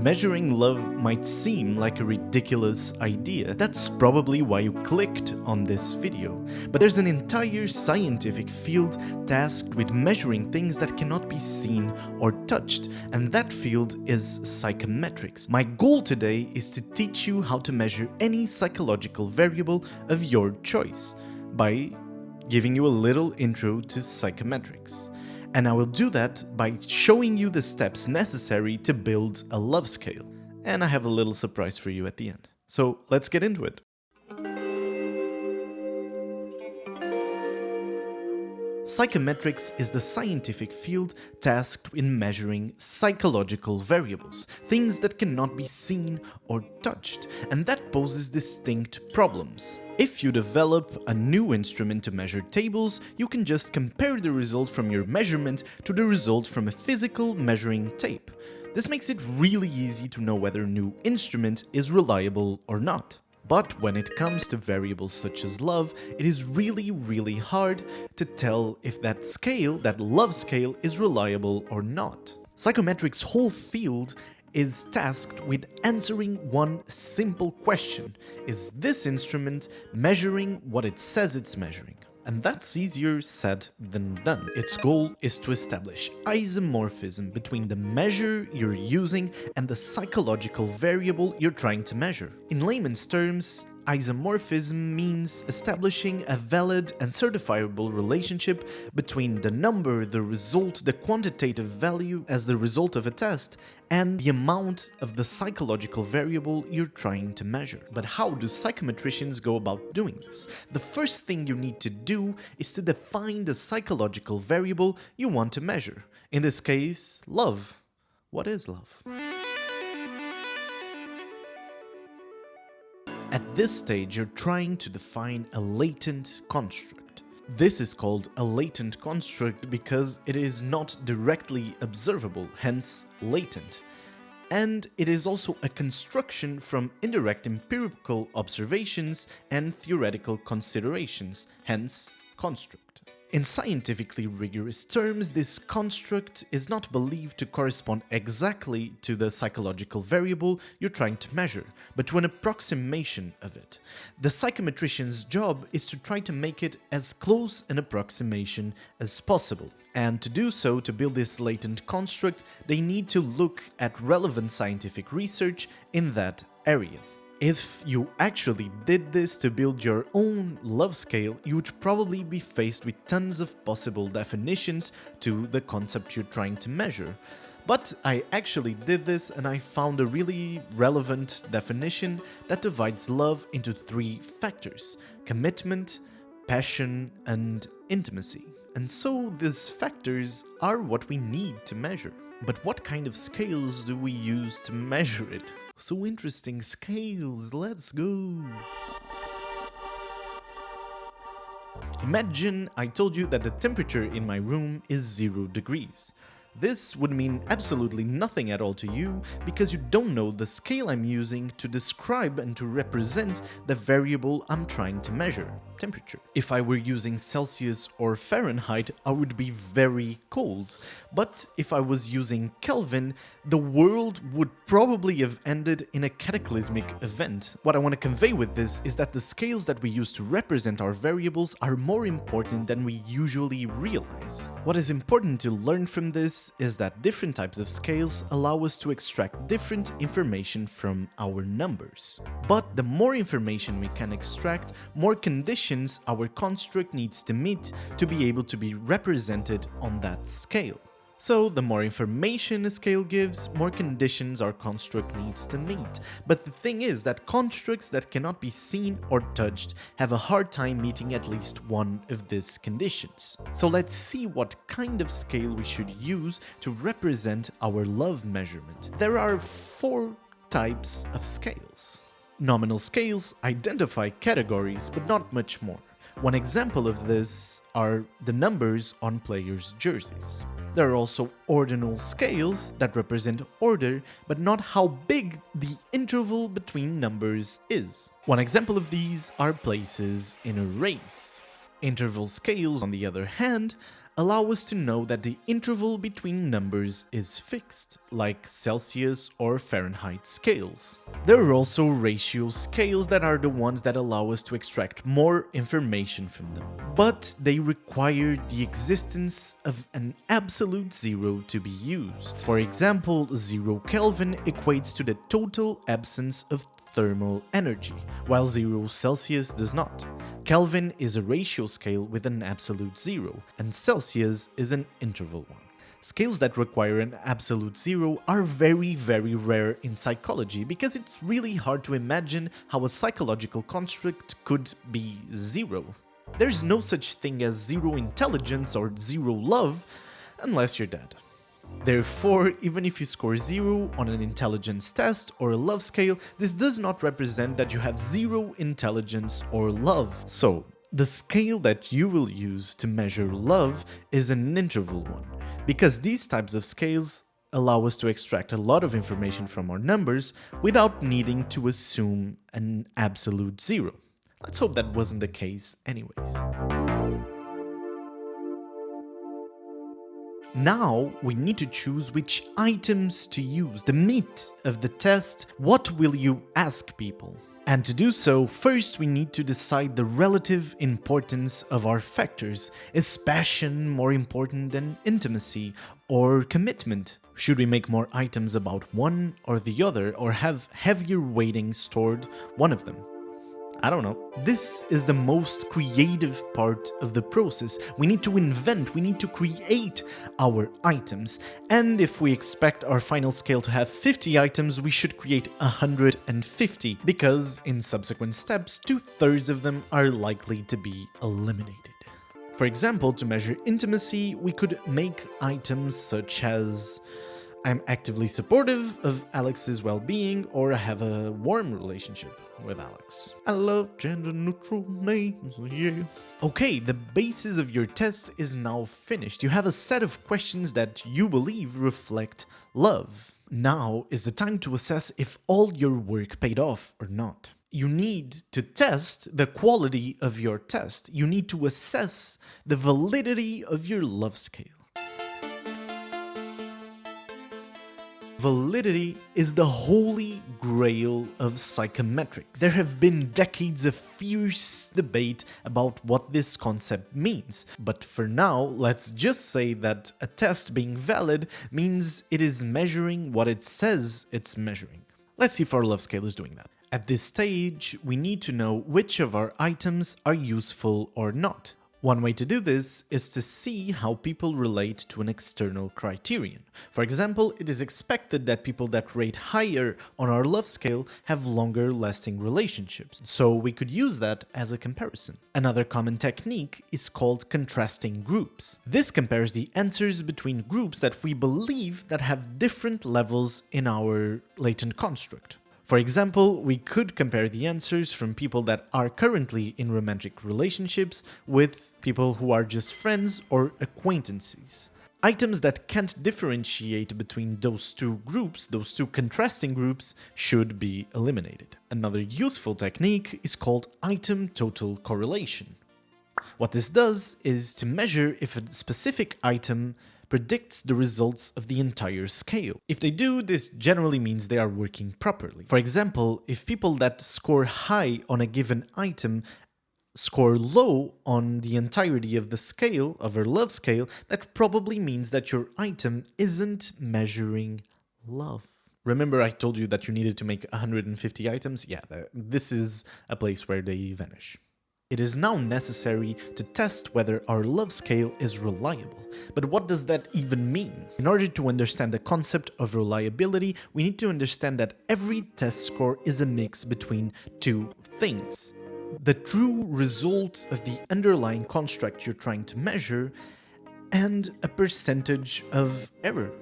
Measuring love might seem like a ridiculous idea. That's probably why you clicked on this video. But there's an entire scientific field tasked with measuring things that cannot be seen or touched, and that field is psychometrics. My goal today is to teach you how to measure any psychological variable of your choice by giving you a little intro to psychometrics. And I will do that by showing you the steps necessary to build a love scale. And I have a little surprise for you at the end. So let's get into it. Psychometrics is the scientific field tasked in measuring psychological variables, things that cannot be seen or touched, and that poses distinct problems. If you develop a new instrument to measure tables, you can just compare the result from your measurement to the result from a physical measuring tape. This makes it really easy to know whether a new instrument is reliable or not. But when it comes to variables such as love, it is really hard to tell if that scale, that love scale, is reliable or not. Psychometrics' whole field is tasked with answering one simple question: is this instrument measuring what it says it's measuring? And that's easier said than done. Its goal is to establish isomorphism between the measure you're using and the psychological variable you're trying to measure. In layman's terms, isomorphism means establishing a valid and certifiable relationship between the number, the result, the quantitative value as the result of a test, and the amount of the psychological variable you're trying to measure. But how do psychometricians go about doing this? The first thing you need to do is to define the psychological variable you want to measure. In this case, love. What is love? At this stage, you're trying to define a latent construct. This is called a latent construct because it is not directly observable, hence latent. And it is also a construction from indirect empirical observations and theoretical considerations, hence construct. In scientifically rigorous terms, this construct is not believed to correspond exactly to the psychological variable you're trying to measure, but to an approximation of it. The psychometrician's job is to try to make it as close an approximation as possible. And to do so, to build this latent construct, they need to look at relevant scientific research in that area. If you actually did this to build your own love scale, you would probably be faced with tons of possible definitions to the concept you're trying to measure. But I actually did this and I found a really relevant definition that divides love into 3 factors: commitment, passion, and intimacy. And so these factors are what we need to measure. But what kind of scales do we use to measure it? So interesting, scales, let's go! Imagine I told you that the temperature in my room is 0 degrees. This would mean absolutely nothing at all to you because you don't know the scale I'm using to describe and to represent the variable I'm trying to measure, temperature. If I were using Celsius or Fahrenheit, I would be very cold. But if I was using Kelvin, the world would probably have ended in a cataclysmic event. What I want to convey with this is that the scales that we use to represent our variables are more important than we usually realize. What is important to learn from this is that different types of scales allow us to extract different information from our numbers. But the more information we can extract, more conditions our construct needs to meet to be able to be represented on that scale. So the more information a scale gives, more conditions our construct needs to meet. But the thing is that constructs that cannot be seen or touched have a hard time meeting at least one of these conditions. So let's see what kind of scale we should use to represent our love measurement. There are 4 types of scales. Nominal scales identify categories, but not much more. One example of this are the numbers on players' jerseys. There are also ordinal scales that represent order, but not how big the interval between numbers is. One example of these are places in a race. Interval scales, on the other hand, allow us to know that the interval between numbers is fixed, like Celsius or Fahrenheit scales. There are also ratio scales that are the ones that allow us to extract more information from them, but they require the existence of an absolute zero to be used. For example, 0 Kelvin equates to the total absence of thermal energy, while 0 Celsius does not. Kelvin is a ratio scale with an absolute zero, and Celsius is an interval one. Scales that require an absolute zero are very rare in psychology because it's really hard to imagine how a psychological construct could be zero. There's no such thing as zero intelligence or zero love unless you're dead. Therefore, even if you score 0 on an intelligence test or a love scale, this does not represent that you have 0 intelligence or love. So, the scale that you will use to measure love is an interval one, because these types of scales allow us to extract a lot of information from our numbers without needing to assume an absolute zero. Let's hope that wasn't the case anyways. Now we need to choose which items to use, the meat of the test. What will you ask people? And to do so, first we need to decide the relative importance of our factors. Is passion more important than intimacy or commitment? Should we make more items about one or the other, or have heavier weightings toward one of them? I don't know. This is the most creative part of the process. We need to invent, we need to create our items. And if we expect our final scale to have 50 items, we should create 150, because in subsequent steps, 2/3 of them are likely to be eliminated. For example, to measure intimacy, we could make items such as I'm actively supportive of Alex's well-being, or I have a warm relationship with Alex. I love gender-neutral names, yeah. Okay, the basis of your test is now finished. You have a set of questions that you believe reflect love. Now is the time to assess if all your work paid off or not. You need to test the quality of your test. You need to assess the validity of your love scale. Validity is the holy grail of psychometrics. There have been decades of fierce debate about what this concept means, but for now, let's just say that a test being valid means it is measuring what it says it's measuring. Let's see if our love scale is doing that. At this stage, we need to know which of our items are useful or not. One way to do this is to see how people relate to an external criterion. For example, it is expected that people that rate higher on our love scale have longer lasting relationships, so we could use that as a comparison. Another common technique is called contrasting groups. This compares the answers between groups that we believe that have different levels in our latent construct. For example, we could compare the answers from people that are currently in romantic relationships with people who are just friends or acquaintances. Items that can't differentiate between those two groups, those two contrasting groups, should be eliminated. Another useful technique is called item total correlation. What this does is to measure if a specific item predicts the results of the entire scale. If they do, this generally means they are working properly. For example, if people that score high on a given item score low on the entirety of the scale, of our love scale, that probably means that your item isn't measuring love. Remember I told you that you needed to make 150 items? Yeah, this is a place where they vanish. It is now necessary to test whether our love scale is reliable. But what does that even mean? In order to understand the concept of reliability, we need to understand that every test score is a mix between two things: the true result of the underlying construct you're trying to measure, and a percentage of error.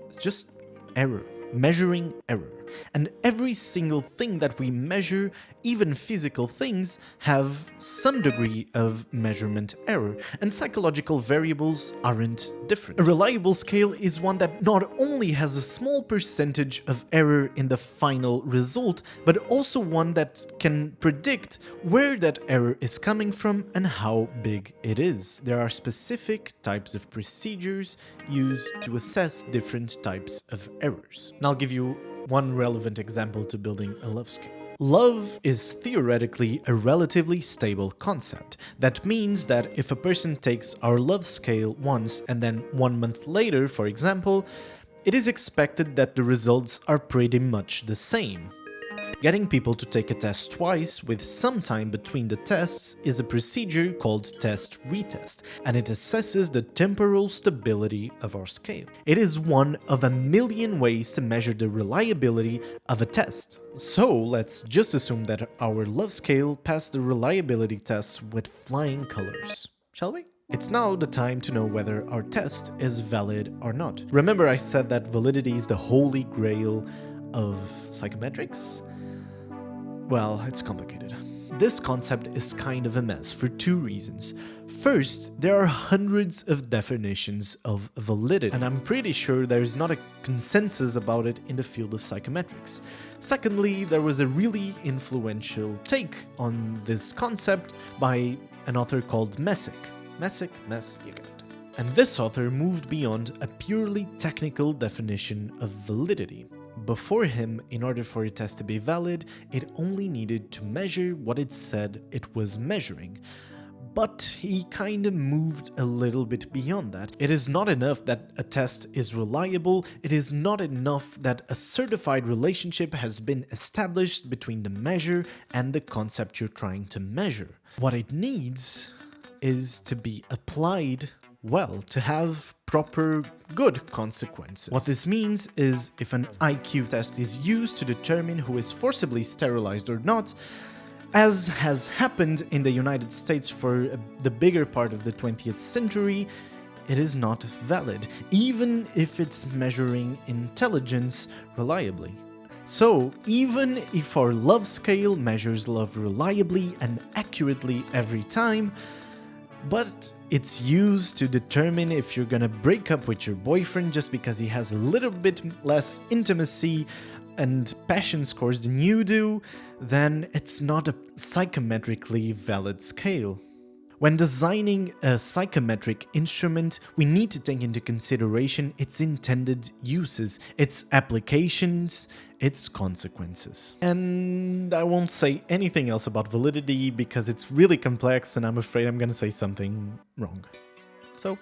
It's just error. Measuring error. And every single thing that we measure, even physical things, have some degree of measurement error, and psychological variables aren't different. A reliable scale is one that not only has a small percentage of error in the final result, but also one that can predict where that error is coming from and how big it is. There are specific types of procedures used to assess different types of errors. And I'll give you one relevant example to building a love scale. Love is theoretically a relatively stable concept. That means that if a person takes our love scale once and then 1 month later, for example, it is expected that the results are pretty much the same. Getting people to take a test twice with some time between the tests is a procedure called test-retest, and it assesses the temporal stability of our scale. It is one of a million ways to measure the reliability of a test. So let's just assume that our love scale passed the reliability tests with flying colors, shall we? It's now the time to know whether our test is valid or not. Remember I said that validity is the holy grail of psychometrics? Well, it's complicated. This concept is kind of a mess for two reasons. First, there are hundreds of definitions of validity, and I'm pretty sure there's not a consensus about it in the field of psychometrics. Secondly, there was a really influential take on this concept by an author called Messick, you get it. And this author moved beyond a purely technical definition of validity. Before him, in order for a test to be valid, it only needed to measure what it said it was measuring. But he kinda moved a little bit beyond that. It is not enough that a test is reliable, it is not enough that a certified relationship has been established between the measure and the concept you're trying to measure. What it needs is to be applied well, to have proper good consequences. What this means is if an IQ test is used to determine who is forcibly sterilized or not, as has happened in the United States for the bigger part of the 20th century, it is not valid, even if it's measuring intelligence reliably. So, even if our love scale measures love reliably and accurately every time, but it's used to determine if you're gonna break up with your boyfriend just because he has a little bit less intimacy and passion scores than you do, then it's not a psychometrically valid scale. When designing a psychometric instrument, we need to take into consideration its intended uses, its applications, its consequences. And I won't say anything else about validity because it's really complex and I'm afraid I'm gonna say something wrong. So,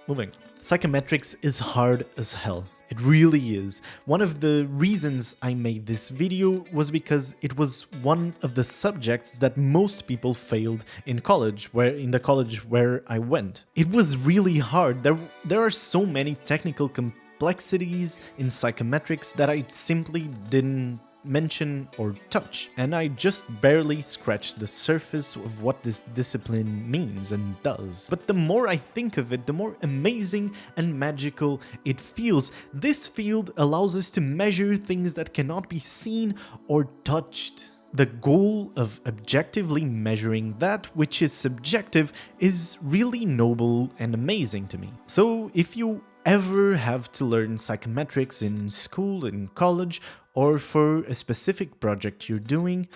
moving on. Psychometrics is hard as hell. It really is. One of the reasons I made this video was because it was one of the subjects that most people failed in college, in the college where I went. It was really hard. There are so many technical complexities in psychometrics that I simply didn't mention or touch, and I just barely scratched the surface of what this discipline means and does. But the more I think of it, the more amazing and magical it feels. This field allows us to measure things that cannot be seen or touched. The goal of objectively measuring that which is subjective is really noble and amazing to me. So if you ever have to learn psychometrics in school, in college, or for a specific project you're doing,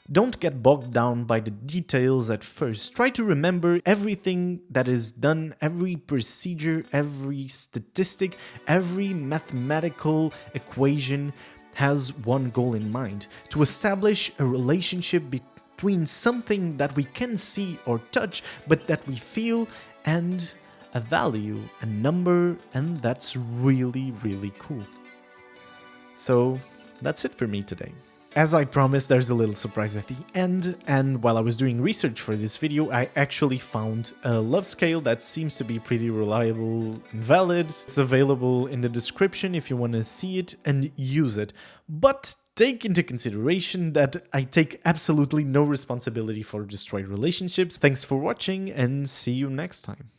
don't get bogged down by the details at first. Try to remember everything that is done, every procedure, every statistic, every mathematical equation has one goal in mind: to establish a relationship between something that we can see or touch, but that we feel, and a value, a number, and that's really, really cool. So that's it for me today. As I promised, there's a little surprise at the end, and while I was doing research for this video, I actually found a love scale that seems to be pretty reliable and valid. It's available in the description if you want to see it and use it. But take into consideration that I take absolutely no responsibility for destroyed relationships. Thanks for watching, and see you next time.